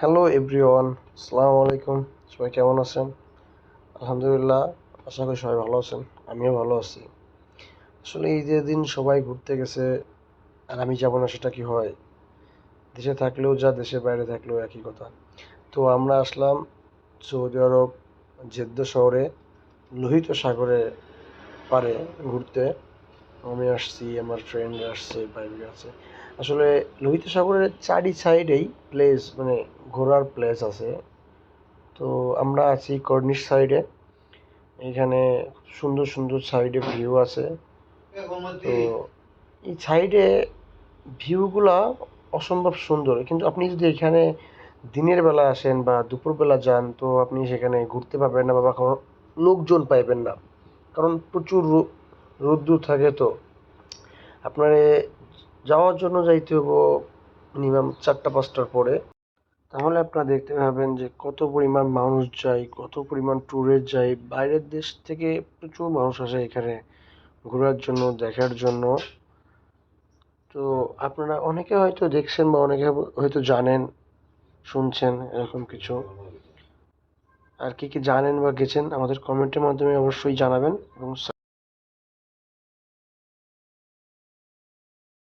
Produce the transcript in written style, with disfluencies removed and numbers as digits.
Hello everyone, আসসালামু আলাইকুম। সবাই কেমন আছেন? আলহামদুলিল্লাহ, আশা করি সবাই ভালো আছেন। আমিও ভালো আছি। আসলে ঈদের দিন সবাই ঘুরতে গেছে, আর আমি যাব না সেটা কি হয়? দেশে থাকলেও যা, দেশের বাইরে থাকলেও একই কথা। তো আমরা আসলাম সৌদি আরব জেদ্দা শহরে লোহিত সাগরের পাড়ে ঘুরতে। আমি আসছি, আমার ফ্রেন্ডরা আসছে, বাইরে আছে। আসলে লোহিত সাগরের চারি সাইডেই প্লেস, মানে ঘোরার প্লেস আছে। তো আমরা আছি কর্নিশ সাইডে। এখানে সুন্দর সুন্দর সাইডে ভিউ আছে। তো এই সাইডে ভিউগুলা অসম্ভব সুন্দর, কিন্তু আপনি যদি এখানে দিনের বেলা আসেন বা দুপুরবেলা যান, তো আপনি সেখানে ঘুরতে পারবেন না বা কোনো লোকজন পাইবেন না, কারণ প্রচুর রোদ্দুর থাকে। তো আপনার যাওয়ার জন্য যাইতে হবো মিনিমাম 4টা 5টার পরে। তাহলে আপনারা দেখতে পাবেন যে কত পরিমাণ মানুষ যায়, কত পরিমাণ ট্যুরে যায়। বাইরের দেশ থেকে প্রচুর মানুষ আসে এখানে ঘোরার জন্য, দেখার জন্য। তো আপনারা অনেকে হয়তো দেখছেন বা অনেকে হয়তো জানেন, শুনছেন এরকম কিছু। আর কি কি জানেন বা গেছেন আমাদের কমেন্টের মাধ্যমে অবশ্যই জানাবেন, এবং